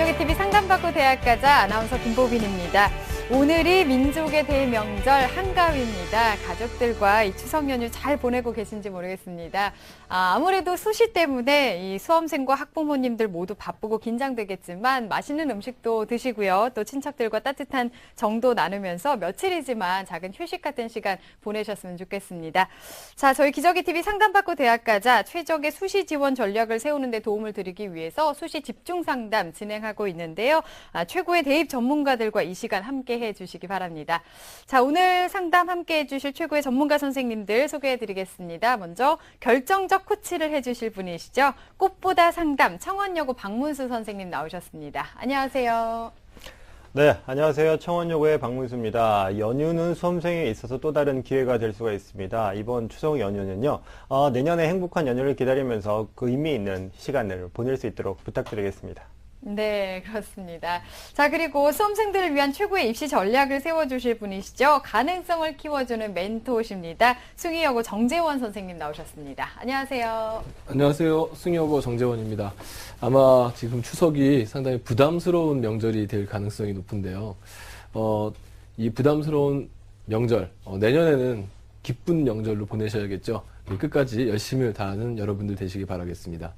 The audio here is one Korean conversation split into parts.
기적의 TV 상담받고 대학 가자 아나운서 김보빈입니다. 오늘이 민족의 대명절 한가위입니다. 가족들과 이 추석 연휴 잘 보내고 계신지 모르겠습니다. 아무래도 수시 때문에 이 수험생과 학부모님들 모두 바쁘고 긴장되겠지만 맛있는 음식도 드시고요. 또 친척들과 따뜻한 정도 나누면서 며칠이지만 작은 휴식 같은 시간 보내셨으면 좋겠습니다. 자, 저희 기적의 TV 상담받고 대학 가자 최적의 수시 지원 전략을 세우는 데 도움을 드리기 위해서 수시 집중 상담 진행하고 있는데요. 최고의 대입 전문가들과 이 시간 함께 해주시기 바랍니다. 자, 오늘 상담 함께 해주실 최고의 전문가 선생님들 소개해드리겠습니다. 먼저 결정적 코치를 해주실 분이시죠. 꽃보다 상담 청원여고 박문수 선생님 나오셨습니다. 안녕하세요. 네, 안녕하세요. 청원여고의 박문수입니다. 연휴는 수험생에 있어서 또 다른 기회가 될 수가 있습니다. 이번 추석 연휴는요, 내년에 행복한 연휴를 기다리면서 그 의미 있는 시간을 보낼 수 있도록 부탁드리겠습니다. 네, 그렇습니다. 자, 그리고 수험생들을 위한 최고의 입시 전략을 세워주실 분이시죠. 가능성을 키워주는 멘토십니다. 숭의여고 정재원 선생님 나오셨습니다. 안녕하세요. 안녕하세요. 숭의여고 정재원입니다. 아마 지금 추석이 상당히 부담스러운 명절이 될 가능성이 높은데요. 이 부담스러운 명절, 내년에는 기쁜 명절로 보내셔야겠죠. 끝까지 열심을 다하는 여러분들 되시기 바라겠습니다.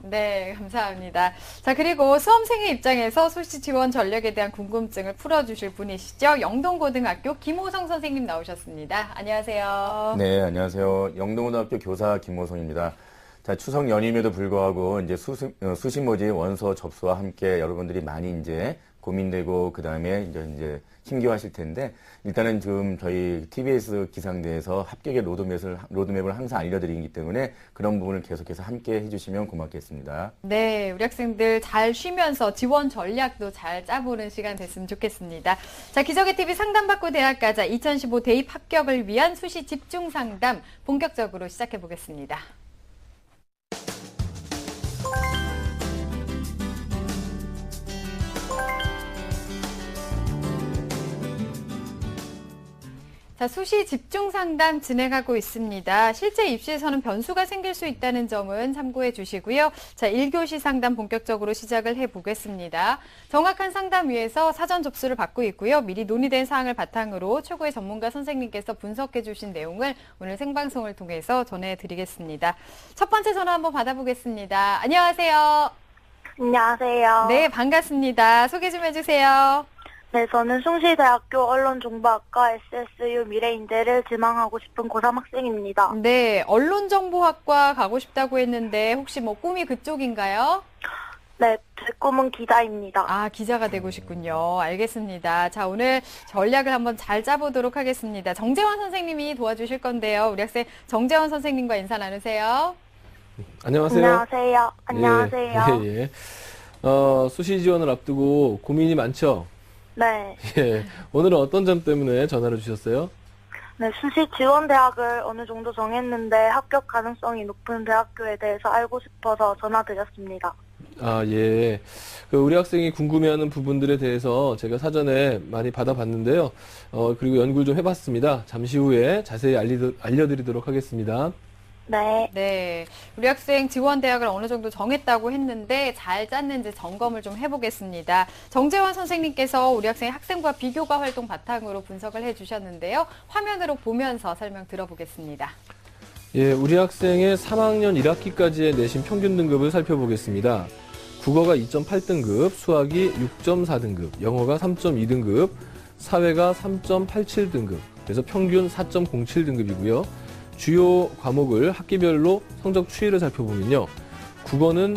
네, 감사합니다. 자, 그리고 수험생의 입장에서 수시 지원 전략에 대한 궁금증을 풀어주실 분이시죠. 영동고등학교 김호성 선생님 나오셨습니다. 안녕하세요. 네, 안녕하세요. 영동고등학교 교사 김호성입니다. 자, 추석 연휴임에도 불구하고 이제 수시 모집 원서 접수와 함께 여러분들이 많이 이제 고민되고 그다음에 이제 힘겨워하실 텐데 일단은 지금 저희 TBS 기상대에서 합격의 로드맵을 항상 알려드리기 때문에 그런 부분을 계속해서 함께 해주시면 고맙겠습니다. 네, 우리 학생들 잘 쉬면서 지원 전략도 잘 짜보는 시간 됐으면 좋겠습니다. 자, 기적의 TV 상담받고 대학 가자 2015 대입 합격을 위한 수시 집중 상담 본격적으로 시작해 보겠습니다. 자, 수시 집중 상담 진행하고 있습니다. 실제 입시에서는 변수가 생길 수 있다는 점은 참고해 주시고요. 자, 1교시 상담 본격적으로 시작을 해보겠습니다. 정확한 상담 위해서 사전 접수를 받고 있고요. 미리 논의된 사항을 바탕으로 최고의 전문가 선생님께서 분석해 주신 내용을 오늘 생방송을 통해서 전해드리겠습니다. 첫 번째 전화 한번 받아보겠습니다. 안녕하세요. 안녕하세요. 네, 반갑습니다. 소개 좀 해주세요. 네, 저는 숭실대학교 언론정보학과 SSU 미래인재를 지망하고 싶은 고3 학생입니다. 네, 언론정보학과 가고 싶다고 했는데 혹시 뭐 꿈이 그쪽인가요? 네, 제 꿈은 기자입니다. 아, 기자가 되고 싶군요. 알겠습니다. 자, 오늘 전략을 한번 잘 짜보도록 하겠습니다. 정재원 선생님이 도와주실 건데요. 우리 학생 정재원 선생님과 인사 나누세요. 안녕하세요. 안녕하세요. 안녕하세요. 예. 수시 지원을 앞두고 고민이 많죠? 네. 예. 오늘은 어떤 점 때문에 전화를 주셨어요? 네, 수시 지원 대학을 어느 정도 정했는데 합격 가능성이 높은 대학교에 대해서 알고 싶어서 전화드렸습니다. 아, 예. 우리 학생이 궁금해하는 부분들에 대해서 제가 사전에 많이 받아봤는데요. 그리고 연구를 좀 해봤습니다. 잠시 후에 자세히 알려드리도록 하겠습니다. 네. 네, 우리 학생 지원 대학을 어느 정도 정했다고 했는데 잘 짰는지 점검을 좀 해보겠습니다. 정재원 선생님께서 우리 학생의 학생부와 비교과 활동 바탕으로 분석을 해주셨는데요. 화면으로 보면서 설명 들어보겠습니다. 예, 우리 학생의 3학년 1학기까지의 내신 평균 등급을 살펴보겠습니다. 국어가 2.8등급, 수학이 6.4등급, 영어가 3.2등급, 사회가 3.87등급, 그래서 평균 4.07등급이고요. 주요 과목을 학기별로 성적 추이를 살펴보면요. 국어는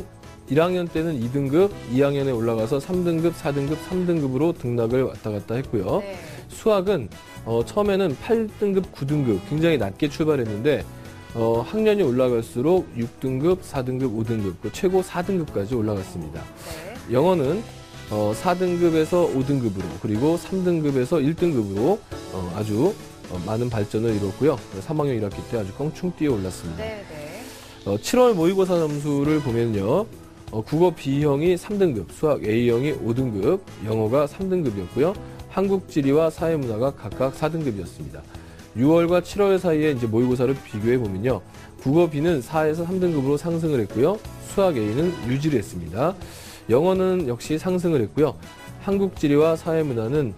1학년 때는 2등급, 2학년에 올라가서 3등급, 4등급, 3등급으로 등락을 왔다 갔다 했고요. 네. 수학은 처음에는 8등급, 9등급 굉장히 낮게 출발했는데 학년이 올라갈수록 6등급, 4등급, 5등급, 최고 4등급까지 올라갔습니다. 네. 영어는 4등급에서 5등급으로 그리고 3등급에서 1등급으로 아주 많은 발전을 이뤘고요. 3학년 1학기 때 아주 껑충 뛰어 올랐습니다. 네, 네. 7월 모의고사 점수를 보면요. 국어 B형이 3등급, 수학 A형이 5등급, 영어가 3등급이었고요. 한국 지리와 사회문화가 각각 4등급이었습니다. 6월과 7월 사이에 이제 모의고사를 비교해 보면요. 국어 B는 4에서 3등급으로 상승을 했고요. 수학 A는 유지를 했습니다. 영어는 역시 상승을 했고요. 한국지리와 사회문화는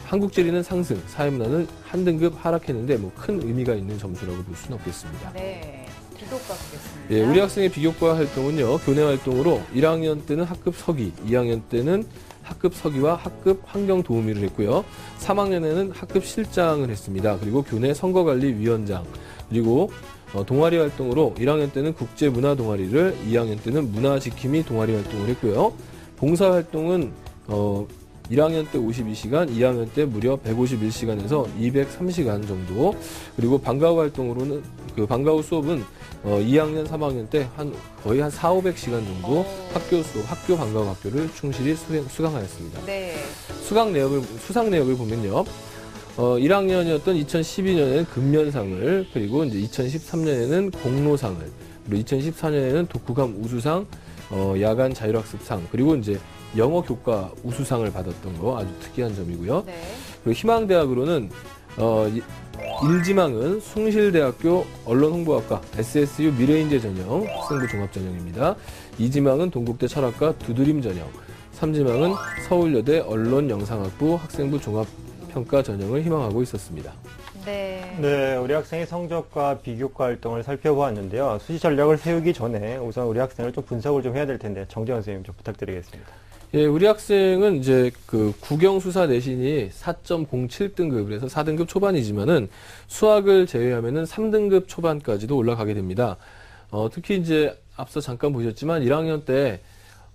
한국지리는 상승, 사회문화는 한 등급 하락했는데 뭐 큰 의미가 있는 점수라고 볼 수는 없겠습니다. 네. 비교과 보겠습니다. 예, 우리 학생의 비교과 활동은요, 교내 활동으로 1학년 때는 학급 서기, 2학년 때는 학급 서기와 학급 환경 도우미를 했고요. 3학년에는 학급 실장을 했습니다. 그리고 교내 선거관리위원장, 그리고 동아리 활동으로 1학년 때는 국제 문화 동아리를, 2학년 때는 문화 지킴이 동아리 활동을 했고요. 봉사 활동은 1학년 때 52시간, 2학년 때 무려 151시간에서 203시간 정도. 그리고 방과후 활동으로는 그 방과후 수업은 2학년, 3학년 때 거의 한 400~500시간 정도 학교 방과후 학교를 충실히 수강하였습니다. 네. 수상 내역을 보면요. 1학년이었던 2012년에는 금년상을, 그리고 이제 2013년에는 공로상을, 그리고 2014년에는 독후감 우수상, 야간 자율학습상, 그리고 이제 영어 교과 우수상을 받았던 거 아주 특이한 점이고요. 네. 그리고 희망대학으로는 일지망은 숭실대학교 언론홍보학과 SSU 미래인재 전형 학생부 종합전형입니다. 이지망은 동국대 철학과 두드림 전형, 삼지망은 서울여대 언론영상학부 학생부 종합평가 전형을 희망하고 있었습니다. 네. 네, 우리 학생의 성적과 비교과 활동을 살펴보았는데요. 수시 전략을 세우기 전에 우선 우리 학생을 좀 분석을 좀 해야 될 텐데 정재원 선생님 좀 부탁드리겠습니다. 예, 우리 학생은 이제 그 국영수사 내신이 4.07등급, 그래서 4등급 초반이지만은 수학을 제외하면은 3등급 초반까지도 올라가게 됩니다. 특히 이제 앞서 잠깐 보셨지만 1학년 때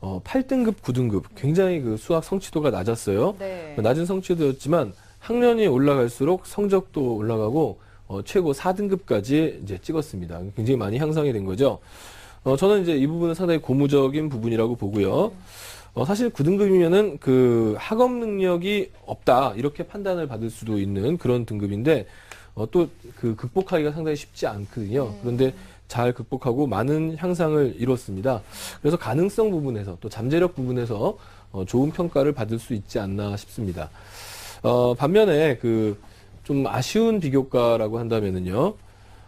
8등급, 9등급 굉장히 그 수학 성취도가 낮았어요. 네. 낮은 성취도였지만 학년이 올라갈수록 성적도 올라가고 최고 4등급까지 이제 찍었습니다. 굉장히 많이 향상이 된 거죠. 저는 이제 이 부분은 상당히 고무적인 부분이라고 보고요. 사실 9등급이면은 그 학업 능력이 없다 이렇게 판단을 받을 수도 있는 그런 등급인데 또 그 극복하기가 상당히 쉽지 않거든요. 그런데 잘 극복하고 많은 향상을 이뤘습니다. 그래서 가능성 부분에서 또 잠재력 부분에서 좋은 평가를 받을 수 있지 않나 싶습니다. 반면에 그 좀 아쉬운 비교과라고 한다면은요,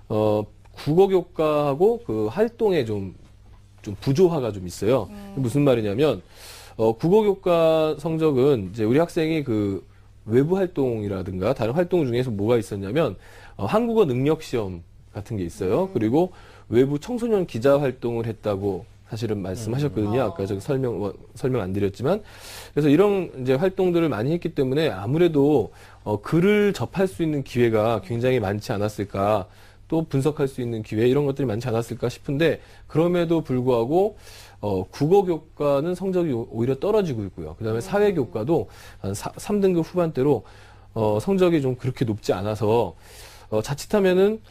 국어 교과하고 그 활동에 좀 부조화가 좀 있어요. 무슨 말이냐면, 국어 교과 성적은 이제 우리 학생이 그 외부 활동이라든가 다른 활동 중에서 뭐가 있었냐면, 한국어 능력 시험 같은 게 있어요. 그리고 외부 청소년 기자 활동을 했다고 사실은 말씀하셨거든요. 아까 제가 설명 안 드렸지만. 그래서 이런 이제 활동들을 많이 했기 때문에 아무래도 글을 접할 수 있는 기회가 굉장히 많지 않았을까. 또 분석할 수 있는 기회 이런 것들이 많지 않았을까 싶은데 그럼에도 불구하고 국어 교과는 성적이 오히려 떨어지고 있고요. 그다음에 사회 교과도 한 3등급 후반대로 성적이 좀 그렇게 높지 않아서 자칫하면은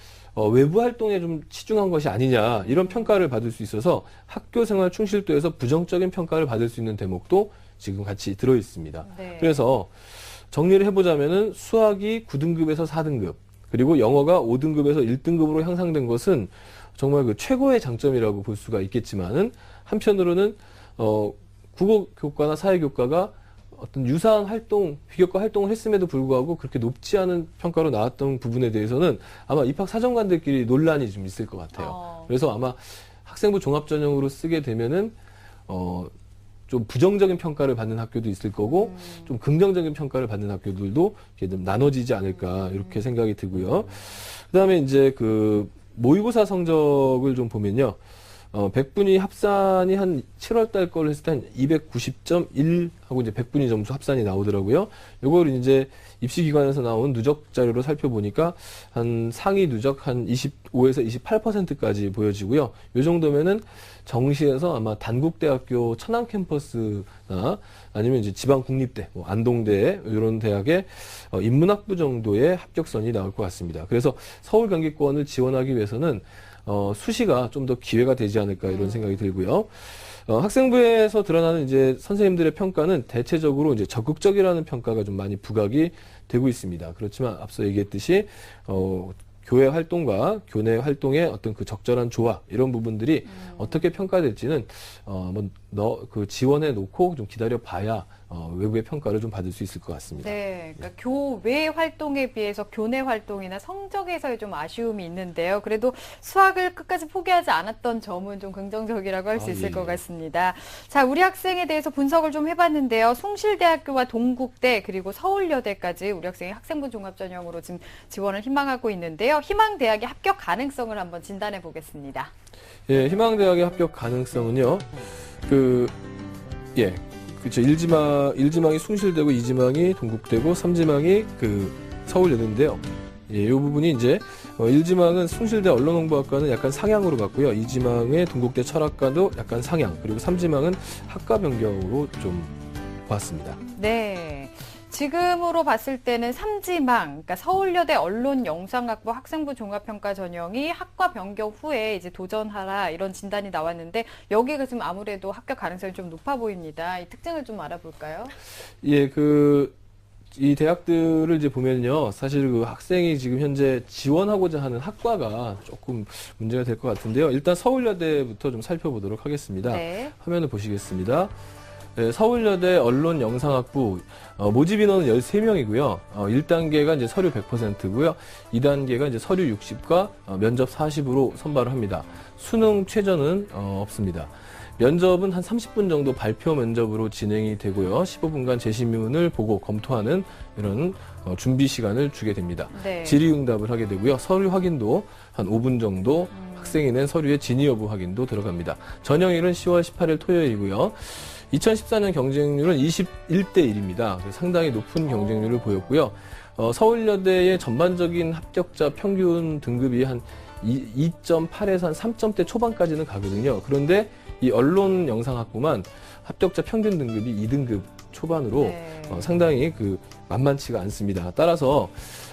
외부 활동에 좀 치중한 것이 아니냐 이런 평가를 받을 수 있어서 학교 생활 충실도에서 부정적인 평가를 받을 수 있는 대목도 지금 같이 들어 있습니다. 네. 그래서 정리를 해보자면은 수학이 9등급에서 4등급 그리고 영어가 5등급에서 1등급으로 향상된 것은 정말 그 최고의 장점이라고 볼 수가 있겠지만은 한편으로는 국어 교과나 사회 교과가 어떤 유사한 활동, 비교과 활동을 했음에도 불구하고 그렇게 높지 않은 평가로 나왔던 부분에 대해서는 아마 입학 사정관들끼리 논란이 좀 있을 것 같아요. 그래서 아마 학생부 종합전형으로 쓰게 되면은 좀 부정적인 평가를 받는 학교도 있을 거고 좀 긍정적인 평가를 받는 학교들도 이렇게 좀 나눠지지 않을까 이렇게 생각이 들고요. 그다음에 이제 그 모의고사 성적을 좀 보면요. 100분위 합산이 한 7월 달 걸 했을 때 한 290.1 하고 이제 100분위 점수 합산이 나오더라고요. 요걸 이제 입시기관에서 나온 누적 자료로 살펴보니까 한 상위 누적 한 25에서 28%까지 보여지고요. 요 정도면은 정시에서 아마 단국대학교 천안 캠퍼스나 아니면 이제 지방 국립대, 뭐 안동대 이런 대학의 인문학부 정도의 합격선이 나올 것 같습니다. 그래서 서울 경기권을 지원하기 위해서는 수시가 좀 더 기회가 되지 않을까 이런 생각이 들고요. 학생부에서 드러나는 이제 선생님들의 평가는 대체적으로 이제 적극적이라는 평가가 좀 많이 부각이 되고 있습니다. 그렇지만 앞서 얘기했듯이 교회 활동과 교내 활동의 어떤 그 적절한 조화 이런 부분들이 어떻게 평가될지는 그 지원해 놓고 좀 기다려 봐야 외부의 평가를 좀 받을 수 있을 것 같습니다. 네, 그러니까 교외 활동에 비해서 교내 활동이나 성적에서의 좀 아쉬움이 있는데요. 그래도 수학을 끝까지 포기하지 않았던 점은 좀 긍정적이라고 할 수 있을 것 같습니다. 자, 우리 학생에 대해서 분석을 좀 해봤는데요. 숭실대학교와 동국대 그리고 서울여대까지 우리 학생이 학생부 종합전형으로 지금 지원을 희망하고 있는데요. 희망대학의 합격 가능성을 한번 진단해 보겠습니다. 예, 희망대학의 합격 가능성은요. 그렇죠. 1지망이 숭실대고 2지망이 동국대고 3지망이 서울여대인데요. 예, 이 부분이 이제 1지망은 숭실대 언론홍보학과는 약간 상향으로 갔고요. 2지망의 동국대 철학과도 약간 상향, 그리고 3지망은 학과 변경으로 좀 봤습니다. 네. 지금으로 봤을 때는 3지망, 그러니까 서울여대 언론영상학부 학생부 종합평가 전형이 학과 변경 후에 이제 도전하라 이런 진단이 나왔는데 여기가 지금 아무래도 합격 가능성이 좀 높아 보입니다. 이 특징을 좀 알아볼까요? 예, 이 대학들을 이제 보면요. 사실 그 학생이 지금 현재 지원하고자 하는 학과가 조금 문제가 될 것 같은데요. 일단 서울여대부터 좀 살펴보도록 하겠습니다. 네. 화면을 보시겠습니다. 네, 서울여대 언론영상학부 모집 인원은 13명이고요. 1단계가 이제 서류 100%고요. 2단계가 이제 서류 60과 면접 40으로 선발을 합니다. 수능 최저는 없습니다. 면접은 한 30분 정도 발표 면접으로 진행이 되고요. 15분간 제시문을 보고 검토하는 이런 준비 시간을 주게 됩니다. 네. 질의응답을 하게 되고요. 서류 확인도 한 5분 정도 학생이 낸 서류의 진위 여부 확인도 들어갑니다. 전형일은 10월 18일 토요일이고요. 2014년 경쟁률은 21대 1입니다. 상당히 높은 경쟁률을 보였고요. 서울여대의 전반적인 합격자 평균 등급이 한 2.8에서 한 3점대 초반까지는 가거든요. 그런데 이 언론영상학부만 합격자 평균 등급이 2등급 초반으로 상당히 만만치가 않습니다. 따라서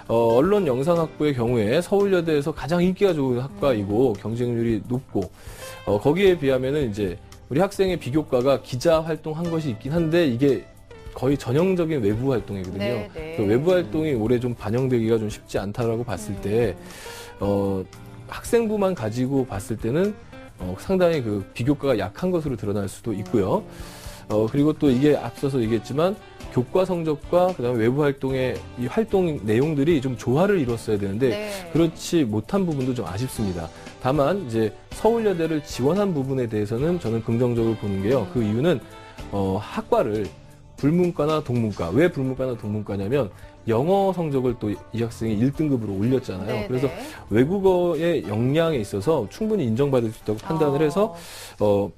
언론영상학부의 경우에 서울여대에서 가장 인기가 좋은 학과이고 경쟁률이 높고 거기에 비하면은 이제 우리 학생의 비교과가 기자 활동한 것이 있긴 한데 이게 거의 전형적인 외부 활동이거든요. 네, 네. 그 외부 활동이 올해 좀 반영되기가 좀 쉽지 않다라고 봤을 때 학생부만 가지고 봤을 때는 상당히 비교과가 약한 것으로 드러날 수도 있고요. 그리고 또 이게 앞서서 얘기했지만 교과 성적과 그다음에 외부 활동의 이 활동 내용들이 좀 조화를 이뤘어야 되는데 네. 그렇지 못한 부분도 좀 아쉽습니다. 다만 이제 서울여대를 지원한 부분에 대해서는 저는 긍정적으로 보는 게요. 그 이유는 학과를 불문과나 동문과, 왜 불문과나 동문과냐면 영어 성적을 또 이 학생이 1등급으로 올렸잖아요. 네네. 그래서 외국어의 역량에 있어서 충분히 인정받을 수 있다고 판단을 해서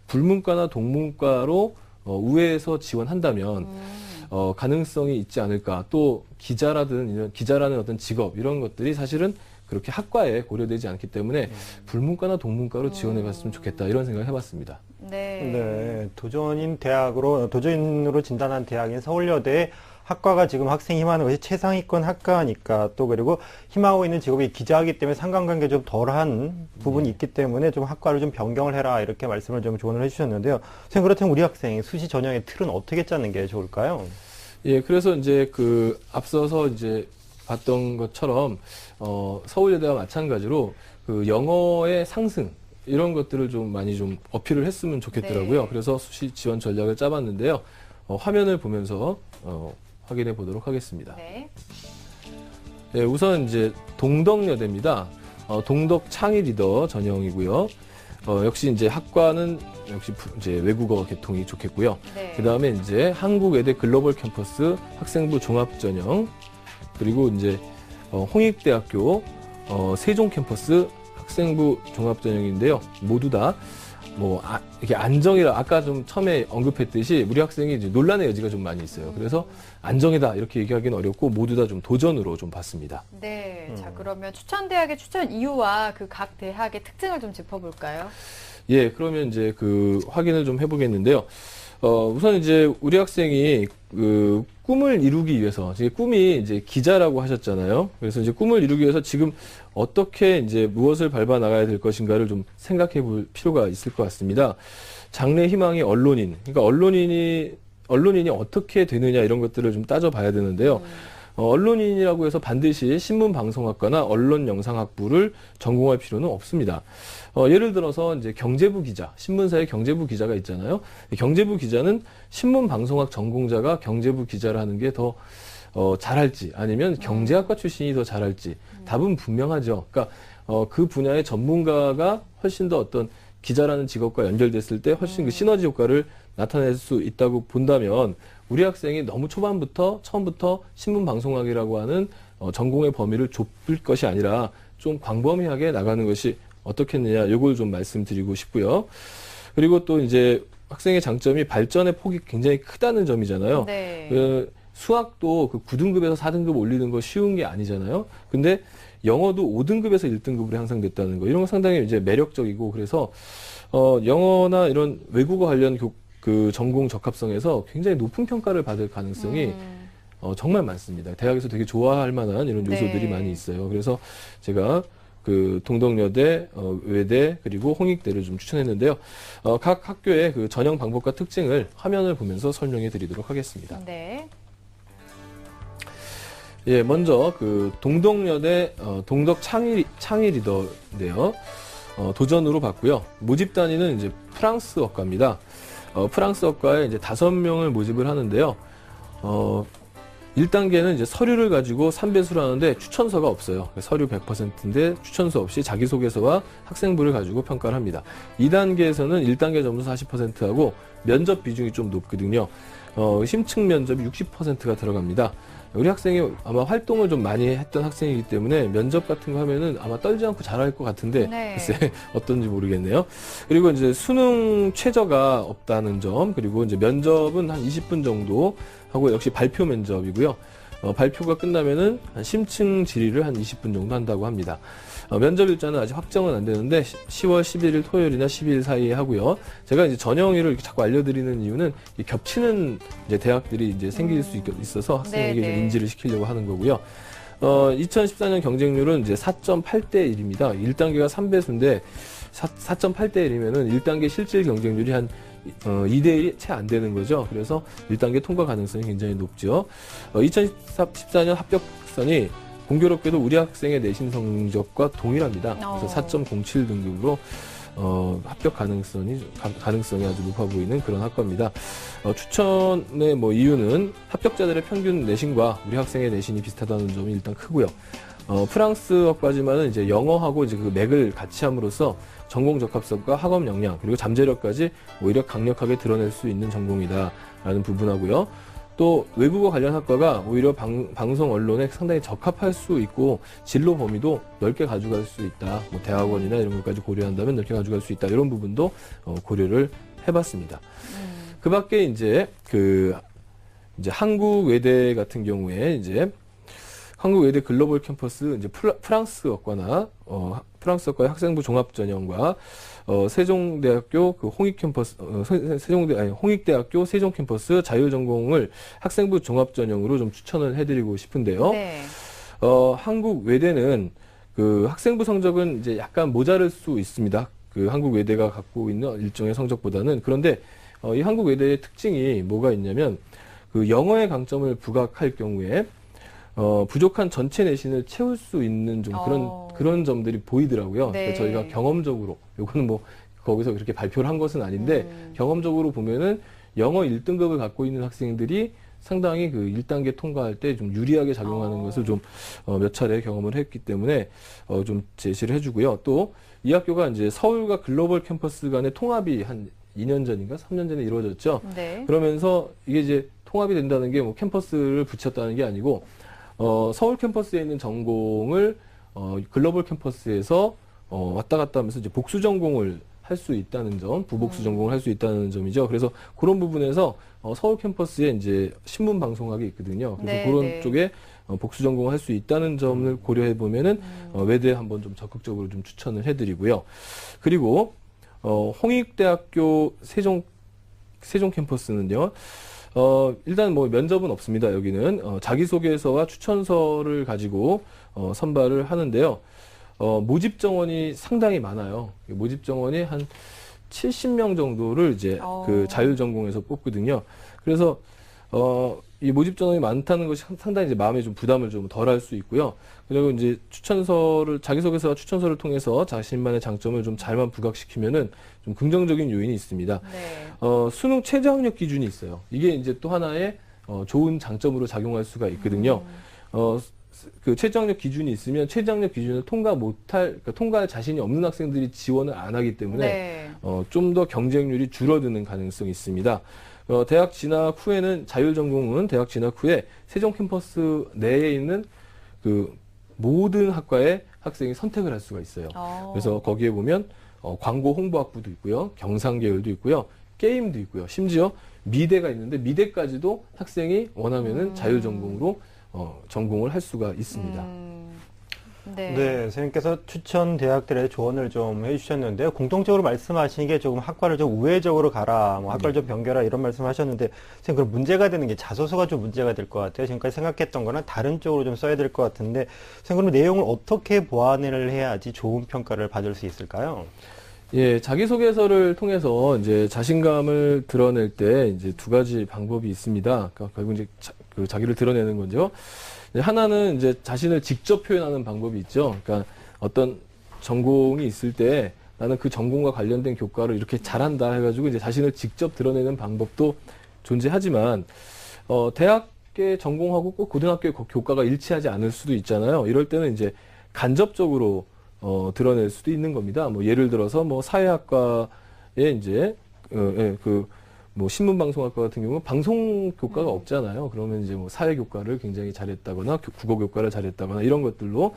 불문과나 동문과로 우회해서 지원한다면 가능성이 있지 않을까. 또 기자라는 어떤 직업 이런 것들이 사실은 그렇게 학과에 고려되지 않기 때문에 불문과나 동문과로 지원해봤으면 좋겠다 이런 생각을 해봤습니다. 네. 도전으로 진단한 대학인 서울여대 학과가 지금 학생이 희망하는 것이 최상위권 학과니까 또 그리고 희망하고 있는 직업이 기자이기 때문에 상관관계 좀 덜한 부분이 있기 때문에 좀 학과를 좀 변경을 해라 이렇게 말씀을 좀 조언을 해주셨는데요. 선생님 그렇다면 우리 학생 수시 전형의 틀은 어떻게 짜는 게 좋을까요? 예, 그래서 이제 앞서서 이제 봤던 것처럼 서울여대와 마찬가지로 영어의 상승 이런 것들을 좀 많이 좀 어필을 했으면 좋겠더라고요. 네. 그래서 수시 지원 전략을 짜봤는데요. 화면을 보면서 확인해 보도록 하겠습니다. 네. 네, 우선 이제 동덕여대입니다. 동덕 창의 리더 전형이고요. 역시 이제 학과는 역시 이제 외국어 계통이 좋겠고요. 네. 그 다음에 이제 한국외대 글로벌 캠퍼스 학생부 종합 전형, 그리고 이제 홍익대학교 세종 캠퍼스 학생부 종합 전형인데요. 모두 다 이렇게 안정이라 아까 좀 처음에 언급했듯이 우리 학생이 이제 논란의 여지가 좀 많이 있어요. 그래서 안정이다 이렇게 얘기하기는 어렵고 모두 다 좀 도전으로 좀 봤습니다. 네. 자, 그러면 추천 대학의 추천 이유와 그 각 대학의 특징을 좀 짚어볼까요? 예, 그러면 이제 확인을 좀 해보겠는데요. 우선 이제 우리 학생이 꿈을 이루기 위해서, 꿈이 이제 기자라고 하셨잖아요. 그래서 이제 꿈을 이루기 위해서 지금 어떻게 이제 무엇을 밟아 나가야 될 것인가를 좀 생각해 볼 필요가 있을 것 같습니다. 장래 희망이 언론인. 그러니까 언론인이 어떻게 되느냐 이런 것들을 좀 따져봐야 되는데요. 언론인이라고 해서 반드시 신문방송학과나 언론영상학부를 전공할 필요는 없습니다. 예를 들어서 이제 경제부 기자, 신문사의 경제부 기자가 있잖아요. 경제부 기자는 신문방송학 전공자가 경제부 기자를 하는 게 더 잘할지 아니면 경제학과 출신이 더 잘할지 답은 분명하죠. 그러니까 그 분야의 전문가가 훨씬 더 어떤 기자라는 직업과 연결됐을 때 훨씬 그 시너지 효과를 나타낼 수 있다고 본다면 우리 학생이 너무 처음부터 신문방송학이라고 하는 전공의 범위를 좁힐 것이 아니라 좀 광범위하게 나가는 것이 어떻겠느냐, 요걸 좀 말씀드리고 싶고요. 그리고 또 이제 학생의 장점이 발전의 폭이 굉장히 크다는 점이잖아요. 네. 수학도 그 9등급에서 4등급 올리는 거 쉬운 게 아니잖아요. 근데 영어도 5등급에서 1등급으로 향상됐다는 거, 이런 거 상당히 이제 매력적이고, 그래서 영어나 이런 외국어 관련 그 전공 적합성에서 굉장히 높은 평가를 받을 가능성이 정말 많습니다. 대학에서 되게 좋아할 만한 이런 요소들이 네. 많이 있어요. 그래서 제가 그 동덕여대, 외대, 그리고 홍익대를 좀 추천했는데요. 각 학교의 그 전형 방법과 특징을 화면을 보면서 설명해 드리도록 하겠습니다. 네. 예, 먼저 그 동덕여대 동덕 창의 리더인데요. 도전으로 봤고요. 모집 단위는 이제 프랑스어과입니다. 프랑스어과에 이제 5명을 모집을 하는데요. 1단계는 이제 서류를 가지고 3배수를 하는데 추천서가 없어요. 서류 100%인데 추천서 없이 자기소개서와 학생부를 가지고 평가를 합니다. 2단계에서는 1단계 점수 40%하고 면접 비중이 좀 높거든요. 심층 면접이 60%가 들어갑니다. 우리 학생이 아마 활동을 좀 많이 했던 학생이기 때문에 면접 같은 거 하면은 아마 떨지 않고 잘할 것 같은데, 네. 글쎄 어떤지 모르겠네요. 그리고 이제 수능 최저가 없다는 점, 그리고 이제 면접은 한 20분 정도 하고 역시 발표 면접이고요. 발표가 끝나면은 한 심층 질의를 한 20분 정도 한다고 합니다. 면접 일자는 아직 확정은 안 되는데 10월 11일 토요일이나 12일 사이에 하고요. 제가 이제 전형일을 이렇게 자꾸 알려드리는 이유는 이 겹치는 이제 대학들이 이제 생길 수 있어서 학생에게 네, 네. 좀 인지를 시키려고 하는 거고요. 2014년 경쟁률은 이제 4.8대 1입니다. 1단계가 3배수인데 4.8대 1이면은 1단계 실질 경쟁률이 한 2대 1이 채 안 되는 거죠. 그래서 1단계 통과 가능성이 굉장히 높죠. 2014년 합격선이 공교롭게도 우리 학생의 내신 성적과 동일합니다. 그래서 4.07 등급으로 합격 가능성이 아주 높아 보이는 그런 학과입니다. 추천의 뭐 이유는 합격자들의 평균 내신과 우리 학생의 내신이 비슷하다는 점이 일단 크고요. 프랑스어까지만은 이제 영어하고 이제 그 맥을 같이 함으로써 전공 적합성과 학업 역량 그리고 잠재력까지 오히려 강력하게 드러낼 수 있는 전공이다라는 부분하고요. 또 외국어 관련 학과가 오히려 방송 언론에 상당히 적합할 수 있고 진로 범위도 넓게 가져갈 수 있다. 뭐 대학원이나 이런 것까지 고려한다면 넓게 가져갈 수 있다. 이런 부분도 고려를 해봤습니다. 그 밖에 이제 이제 한국 외대 같은 경우에 이제 한국 외대 글로벌 캠퍼스 이제 프랑스어과나 프랑스어과의 학생부 종합 전형과 세종대학교 그 홍익 캠퍼스 홍익대학교 세종 캠퍼스 자유 전공을 학생부 종합 전형으로 좀 추천을 해드리고 싶은데요. 네. 한국 외대는 그 학생부 성적은 이제 약간 모자랄 수 있습니다. 그 한국 외대가 갖고 있는 일정의 성적보다는. 그런데 이 한국 외대의 특징이 뭐가 있냐면 그 영어의 강점을 부각할 경우에 부족한 전체 내신을 채울 수 있는 좀 그런 점들이 보이더라고요. 네. 그래서 저희가 경험적으로, 요거는 뭐 거기서 그렇게 발표를 한 것은 아닌데, 경험적으로 보면은 영어 1등급을 갖고 있는 학생들이 상당히 그 1단계 통과할 때 좀 유리하게 작용하는 것을 좀 몇 차례 경험을 했기 때문에 좀 제시를 해주고요. 또 이 학교가 이제 서울과 글로벌 캠퍼스 간의 통합이 한 2년 전인가 3년 전에 이루어졌죠. 네. 그러면서 이게 이제 통합이 된다는 게 뭐 캠퍼스를 붙였다는 게 아니고 서울 캠퍼스에 있는 전공을 글로벌 캠퍼스에서 왔다 갔다 하면서 이제 복수 전공을 할 수 있다는 점, 부복수 전공을 할 수 있다는 점이죠. 그래서 그런 부분에서 서울 캠퍼스에 이제 신문 방송학이 있거든요. 그래서 네, 그런 네. 쪽에 복수 전공을 할 수 있다는 점을 고려해 보면은 외대 한번 좀 적극적으로 좀 추천을 해드리고요. 그리고 홍익대학교 세종 캠퍼스는요. 일단 뭐 면접은 없습니다. 여기는 자기소개서와 추천서를 가지고 선발을 하는데요. 모집 정원이 상당히 많아요. 모집 정원이 한 70명 정도를 이제 그 자율전공에서 뽑거든요. 그래서 이 모집 전형이 많다는 것이 상당히 이제 마음에 좀 부담을 좀 덜 할 수 있고요. 그리고 이제 자기소개서와 추천서를 통해서 자신만의 장점을 좀 잘만 부각시키면은 좀 긍정적인 요인이 있습니다. 네. 수능 최저학력 기준이 있어요. 이게 이제 또 하나의 좋은 장점으로 작용할 수가 있거든요. 그 최저학력 기준이 있으면 최저학력 기준을 그러니까 통과할 자신이 없는 학생들이 지원을 안 하기 때문에 네. 좀 더 경쟁률이 줄어드는 가능성이 있습니다. 대학 진학 후에는 자율전공은 대학 진학 후에 세종 캠퍼스 내에 있는 그 모든 학과의 학생이 선택을 할 수가 있어요. 그래서 거기에 보면 광고 홍보학부도 있고요, 경상계열도 있고요, 게임도 있고요, 심지어 미대가 있는데 미대까지도 학생이 원하면은 자율전공으로 전공을 할 수가 있습니다. 네. 네, 선생님께서 추천 대학들의 조언을 좀 해주셨는데요. 공통적으로 말씀하신 게 조금 학과를 좀 우회적으로 가라, 뭐 학과를 좀 변경하라 이런 말씀하셨는데, 선생님 그럼 문제가 되는 게 자소서가 좀 문제가 될 것 같아요. 지금까지 생각했던 거는 다른 쪽으로 좀 써야 될 것 같은데, 선생님 그럼 내용을 어떻게 보완을 해야지 좋은 평가를 받을 수 있을까요? 예, 자기소개서를 통해서 이제 자신감을 드러낼 때 이제 두 가지 방법이 있습니다. 그러니까 결국 이제 자기를 드러내는 거죠. 하나는 이제 자신을 직접 표현하는 방법이 있죠. 그러니까 어떤 전공이 있을 때 나는 그 전공과 관련된 교과를 이렇게 잘한다 해가지고 이제 자신을 직접 드러내는 방법도 존재하지만, 대학의 전공하고 꼭 고등학교의 교과가 일치하지 않을 수도 있잖아요. 이럴 때는 이제 간접적으로 드러낼 수도 있는 겁니다. 뭐 예를 들어서 뭐 사회학과에 이제 뭐 신문방송학과 같은 경우는 방송 교과가 없잖아요. 그러면 이제 뭐 사회 교과를 굉장히 잘했다거나 국어 교과를 잘했다거나 이런 것들로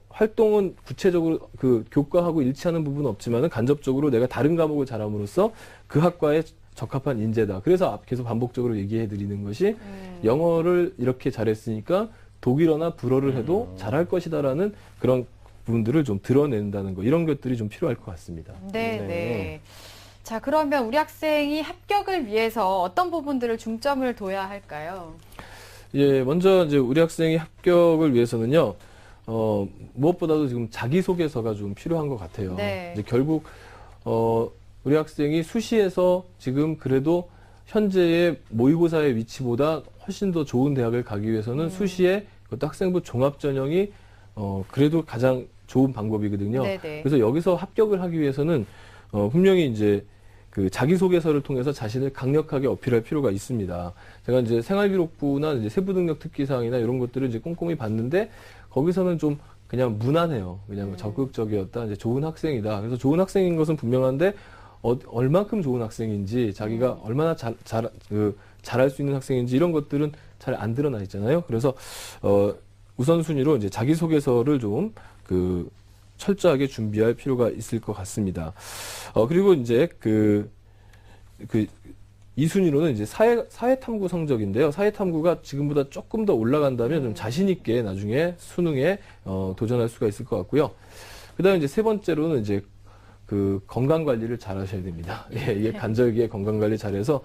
활동은 구체적으로 그 교과하고 일치하는 부분은 없지만은 간접적으로 내가 다른 과목을 잘함으로써 그 학과에 적합한 인재다. 그래서 계속 반복적으로 얘기해 드리는 것이 영어를 이렇게 잘했으니까 독일어나 불어를 해도 잘할 것이다라는 그런 부분들을 좀 드러낸다는 거, 이런 것들이 좀 필요할 것 같습니다. 네, 네. 네. 자, 그러면 우리 학생이 합격을 위해서 어떤 부분들을 중점을 둬야 할까요? 예, 먼저 이제 우리 학생이 합격을 위해서는요, 무엇보다도 지금 자기소개서가 좀 필요한 것 같아요. 네. 이제 결국, 우리 학생이 수시에서 지금 그래도 현재의 모의고사의 위치보다 훨씬 더 좋은 대학을 가기 위해서는 수시에 그것도 학생부 종합전형이 그래도 가장 좋은 방법이거든요. 네네. 그래서 여기서 합격을 하기 위해서는 분명히 이제 그 자기소개서를 통해서 자신을 강력하게 어필할 필요가 있습니다. 제가 이제 생활기록부나 이제 세부능력 특기사항이나 이런 것들을 이제 꼼꼼히 봤는데 거기서는 좀 그냥 무난해요. 그냥 적극적이었다. 이제 좋은 학생이다. 그래서 좋은 학생인 것은 분명한데 얼만큼 좋은 학생인지 자기가 얼마나 잘할 수 있는 학생인지 이런 것들은 잘 안 드러나 있잖아요. 그래서 우선순위로 이제 자기소개서를 좀 철저하게 준비할 필요가 있을 것 같습니다. 그리고 이제 이 순위로는 이제 사회탐구 성적인데요. 사회탐구가 지금보다 조금 더 올라간다면 좀 자신있게 나중에 수능에 도전할 수가 있을 것 같고요. 그 다음에 이제 세 번째로는 이제 건강 관리를 잘 하셔야 됩니다. 예, 이게 간절기에 건강 관리 잘해서,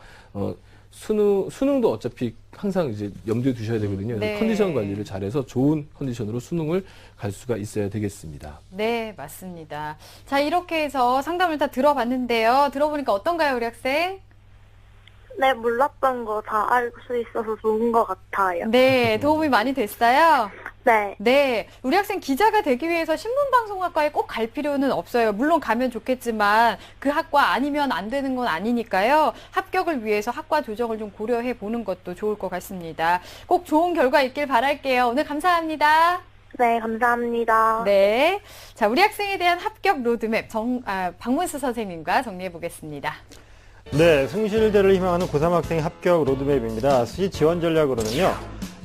수능도 어차피 항상 이제 염두에 두셔야 되거든요. 네. 컨디션 관리를 잘해서 좋은 컨디션으로 수능을 갈 수가 있어야 되겠습니다. 네, 맞습니다. 자, 이렇게 해서 상담을 다 들어봤는데요. 들어보니까 어떤가요, 우리 학생? 네, 몰랐던 거 다 알 수 있어서 좋은 것 같아요. 네, 도움이 많이 됐어요? 네. 네, 우리 학생 기자가 되기 위해서 신문방송학과에 꼭 갈 필요는 없어요. 물론 가면 좋겠지만 그 학과 아니면 안 되는 건 아니니까요. 합격을 위해서 학과 조정을 좀 고려해 보는 것도 좋을 것 같습니다. 꼭 좋은 결과 있길 바랄게요. 오늘 감사합니다. 네, 감사합니다. 네, 자, 우리 학생에 대한 합격 로드맵 박문수 선생님과 정리해 보겠습니다. 네, 숭실대를 희망하는 고3 학생 합격 로드맵입니다. 수시 지원 전략으로는요,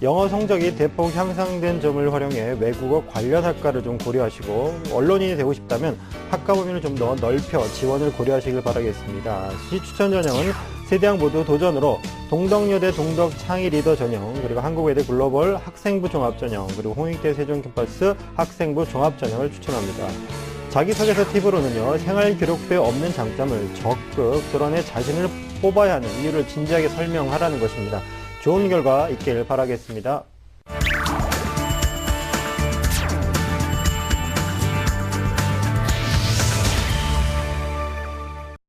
영어 성적이 대폭 향상된 점을 활용해 외국어 관련 학과를 좀 고려하시고, 언론인이 되고 싶다면 학과 범위를 좀 더 넓혀 지원을 고려하시길 바라겠습니다. 수시 추천 전형은 세 대학 모두 도전으로 동덕여대 동덕 창의 리더 전형, 그리고 한국외대 글로벌 학생부 종합 전형, 그리고 홍익대 세종 캠퍼스 학생부 종합 전형을 추천합니다. 자기소개서 팁으로는요, 생활기록부에 없는 장점을 적극 드러내 자신을 뽑아야 하는 이유를 진지하게 설명하라는 것입니다. 좋은 결과 있길 바라겠습니다.